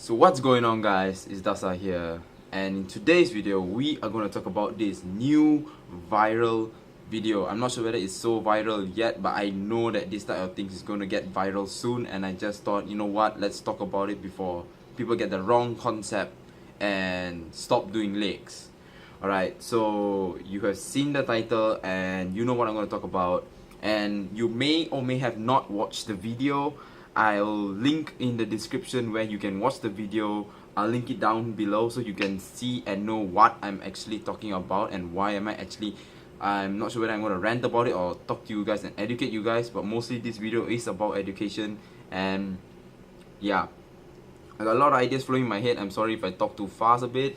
So what's going on, guys? It's Dasa here, and in today's video we are going to talk about this new viral video. I'm not sure whether it's so viral yet, but I know that this type of things is going to get viral soon, and I just thought, you know what, let's talk about it before people get the wrong concept and stop doing legs. Alright, so you have seen the title and you know what I'm going to talk about, and you may or may have not watched the video. I'll link in the description where you can watch the video. I'll link it down below so you can see and know what I'm actually talking about and why am I actually, I'm not sure whether I'm going to rant about it or talk to you guys and educate you guys, but mostly this video is about education. And yeah, I got a lot of ideas flowing in my head. I'm sorry if I talk too fast a bit.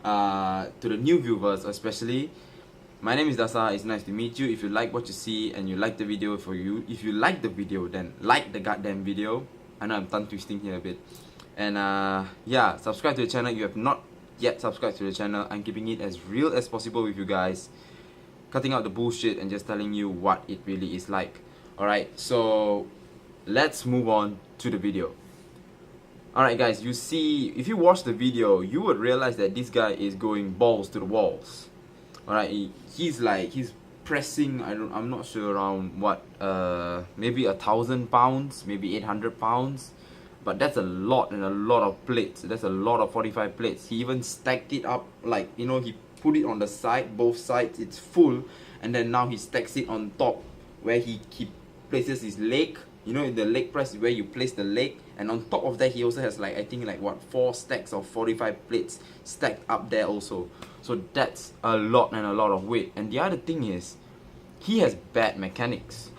To the new viewers especially, my name is Dasa. It's nice to meet you. If you like what you see and you like the video, if you like the video, then like the goddamn video. I know I'm tongue twisting here a bit. And yeah, subscribe to the channel if you have not yet subscribed to the channel. I'm keeping it as real as possible with you guys, cutting out the bullshit and just telling you what it really is like. Alright, so let's move on to the video. Alright guys, you see, if you watch the video, you would realize that this guy is going balls to the walls. Alright, he's pressing, I'm not sure, around what, maybe 1,000 pounds, maybe 800 pounds, but that's a lot, and a lot of plates. That's a lot of 45 plates. He even stacked it up, like, you know, he put it on the side, both sides, it's full, and then now he stacks it on top where he places his leg. You know, in the leg press is where you place the leg, and on top of that he also has, like, I think like what, 4 stacks of 45 plates stacked up there also. So that's a lot and a lot of weight. And the other thing is, he has bad mechanics.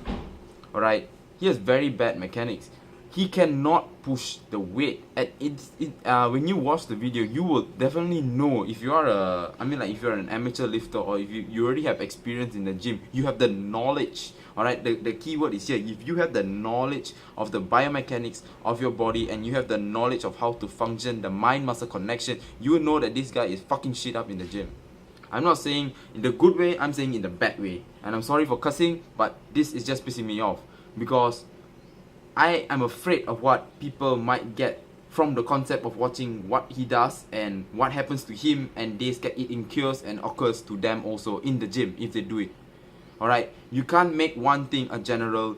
Alright, he has very bad mechanics. He cannot push the weight. When you watch the video, you will definitely know if you are if you're an amateur lifter, or if you already have experience in the gym, you have the knowledge. Alright, the key word is here. If you have the knowledge of the biomechanics of your body, and you have the knowledge of how to function, the mind-muscle connection, you will know that this guy is fucking shit up in the gym. I'm not saying in the good way, I'm saying in the bad way. And I'm sorry for cussing, but this is just pissing me off, because I am afraid of what people might get from the concept of watching what he does and what happens to him, and it incurs and occurs to them also in the gym if they do it. Alright, you can't make one thing a general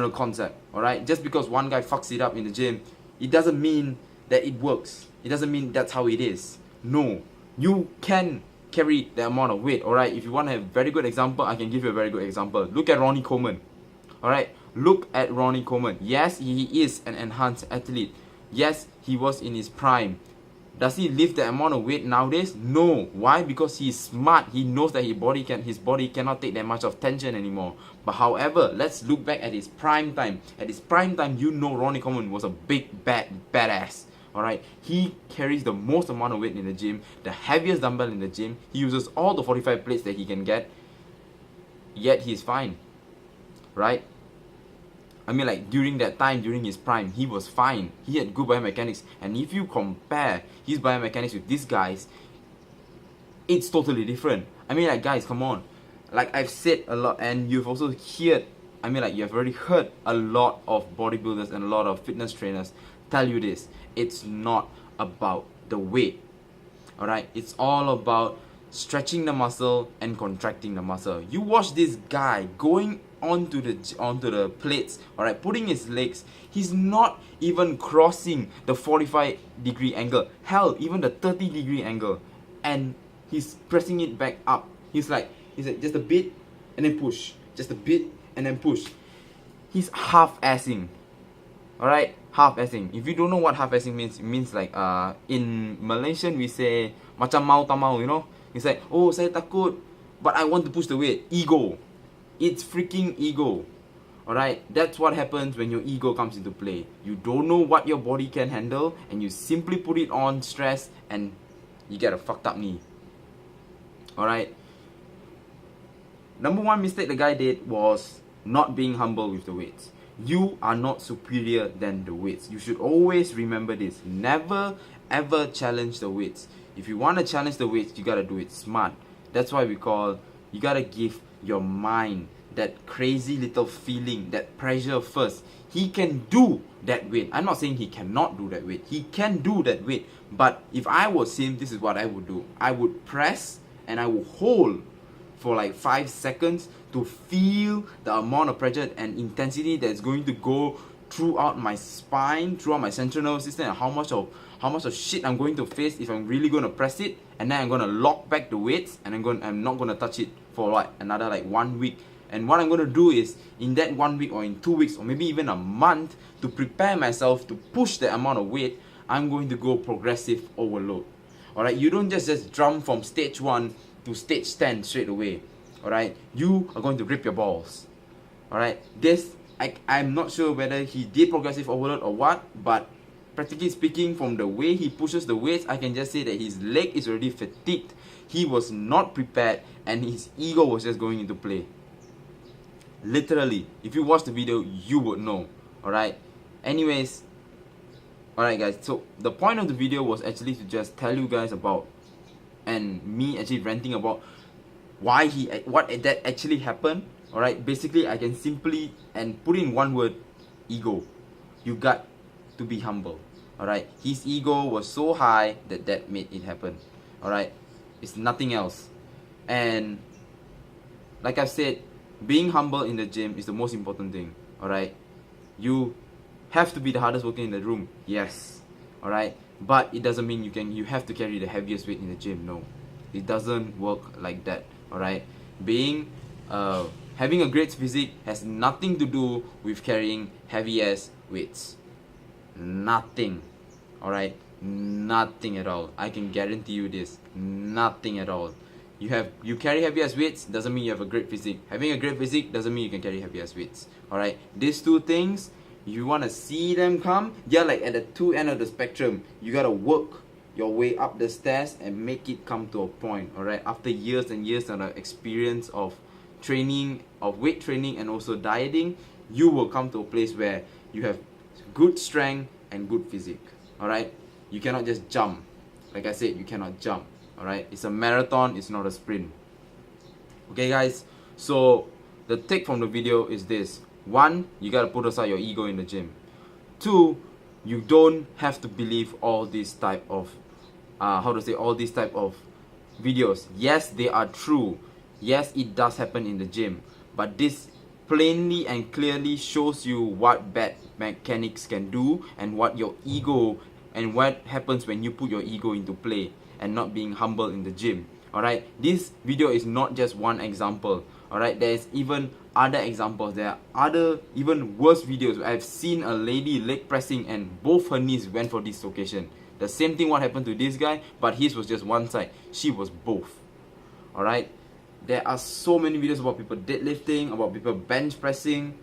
concept. Alright, just because one guy fucks it up in the gym, it doesn't mean that it works. It doesn't mean that's how it is. No, you can carry the amount of weight. Alright, if you want to have a very good example, I can give you a very good example. Look at Ronnie Coleman. Alright, look at Ronnie Coleman. Yes, he is an enhanced athlete. Yes, he was in his prime. Does he lift the amount of weight nowadays? No. Why? Because he's smart. He knows that his body cannot take that much of tension anymore. But however, let's look back at his prime time. At his prime time, you know Ronnie Coleman was a big, badass. Alright, he carries the most amount of weight in the gym, the heaviest dumbbell in the gym. He uses all the 45 plates that he can get, yet he's fine. Right? I mean, like, during that time, during his prime, he was fine. He had good biomechanics. And if you compare his biomechanics with these guys, it's totally different. I mean, like, guys, come on. Like I've said a lot, and you've also heard, I mean, like, you have already heard a lot of bodybuilders and a lot of fitness trainers tell you this. It's not about the weight. Alright? It's all about stretching the muscle and contracting the muscle. You watch this guy going onto the plates, alright, putting his legs, he's not even crossing the 45-degree angle, hell, even the 30-degree angle, and he's pressing it back up. He's like just a bit and then push, just a bit and then push. He's half-assing. Alright, half-assing. If you don't know what half-assing means, it means like in Malaysian we say macam mau tak mau, you know. It's like, oh, saya takut, but I want to push the weight. Ego. It's freaking ego. Alright, that's what happens when your ego comes into play. You don't know what your body can handle, and you simply put it on stress, and you get a fucked up knee. Alright. Number one mistake the guy did was not being humble with the weights. You are not superior than the weights. You should always remember this. Never ever challenge the weights. If you want to challenge the weights, you gotta do it smart. That's why we call, you gotta give your mind that crazy little feeling, that pressure first. He can do that weight. I'm not saying he cannot do that weight. He can do that weight. But if I was him, this is what I would do. I would press and I would hold for like 5 seconds to feel the amount of pressure and intensity that's going to go throughout my spine, throughout my central nervous system, and how much of shit I'm going to face if I'm really going to press it. And then I'm going to lock back the weights, and I'm not going to touch it for like another like 1 week. And what I'm going to do is, in that 1 week or in 2 weeks or maybe even a month, to prepare myself to push the amount of weight, I'm going to go progressive overload. Alright, you don't just jump from stage 1 to stage 10 straight away. Alright, you are going to rip your balls. Alright, this, I'm not sure whether he did progressive overload or what, but practically speaking, from the way he pushes the weights, I can just say that his leg is already fatigued. He was not prepared and his ego was just going into play. Literally, if you watch the video, you would know. Alright, anyways, alright guys, so the point of the video was actually to just tell you guys about, and me actually ranting about what that actually happened. Alright, basically I can simply and put in one word: ego. You got to be humble. Alright, his ego was so high that made it happen. Alright, it's nothing else. And like I've said, being humble in the gym is the most important thing. Alright, you have to be the hardest worker in the room, yes. Alright, but it doesn't mean you have to carry the heaviest weight in the gym. No, it doesn't work like that. Alright, having a great physique has nothing to do with carrying heavy ass weights. Nothing. Alright, nothing at all. I can guarantee you this. Nothing at all. You carry heavy ass weights doesn't mean you have a great physique. Having a great physique doesn't mean you can carry heavy ass weights. Alright, these two things, you want to see them come, they're like at the two ends of the spectrum. You gotta work your way up the stairs and make it come to a point. Alright, after years and years of experience of training, of weight training and also dieting, you will come to a place where you have good strength and good physique. Alright, you cannot just jump. Like I said, you cannot jump. Alright, it's a marathon, it's not a sprint. Okay guys, so the take from the video is this: 1, you gotta put aside your ego in the gym. 2, you don't have to believe all these type of all these type of videos. Yes, they are true. Yes, it does happen in the gym, but this plainly and clearly shows you what bad mechanics can do and what your ego and what happens when you put your ego into play and not being humble in the gym. Alright, this video is not just one example. Alright, there's even other examples. There are other even worse videos. I've seen a lady leg pressing and both her knees went for dislocation. The same thing what happened to this guy, but his was just one side. She was both. Alright, there are so many videos about people deadlifting, about people bench pressing.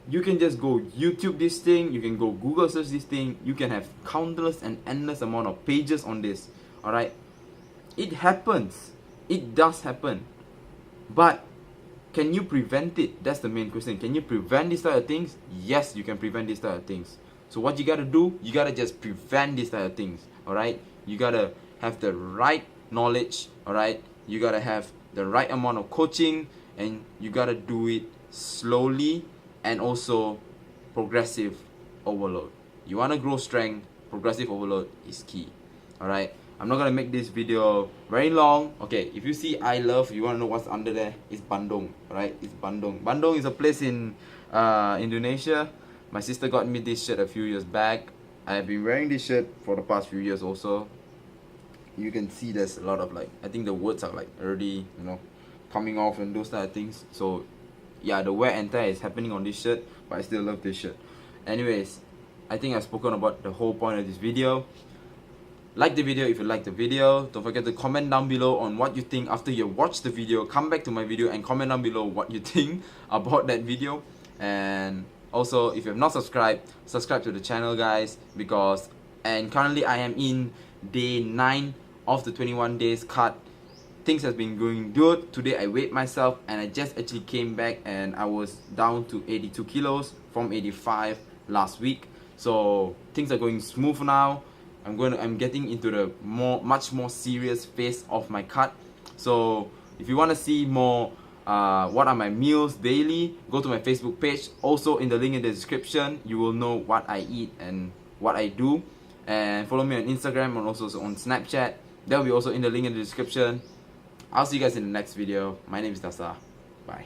You can just go YouTube this thing, you can go Google search this thing, you can have countless and endless amount of pages on this. Alright, it happens, it does happen, but can you prevent it? That's the main question. Can you prevent these type of things? Yes, you can prevent these type of things. So what you gotta do, you gotta just prevent these type of things. Alright, you gotta have the right knowledge. Alright, you gotta have the right amount of coaching, and you gotta do it slowly and also progressive overload. You wanna grow strength, progressive overload is key. Alright, I'm not gonna make this video very long. Okay, if you see I love, you wanna know what's under there, it's Bandung. Alright, it's Bandung. Bandung is a place in Indonesia. My sister got me this shirt a few years back. I have been wearing this shirt for the past few years also. You can see there's a lot of like, I think the words are like already, you know, coming off and those type of things. So yeah, the wear and tear is happening on this shirt, but I still love this shirt. Anyways, I think I've spoken about the whole point of this video. Like the video if you like the video. Don't forget to comment down below on what you think after you watch the video. Come back to my video and comment down below what you think about that video. And also, if you have not subscribed, subscribe to the channel guys, because currently I am in day 9 of the 21 days cut. Things has been going good. Today I weighed myself and I just actually came back and I was down to 82 kilos from 85 last week. So things are going smooth now. I'm getting into the much more serious phase of my cut. So if you want to see more what are my meals daily, go to my Facebook page. Also in the link in the description, you will know what I eat and what I do. And follow me on Instagram and also on Snapchat. That will be also in the link in the description. I'll see you guys in the next video. My name is Dasa. Bye.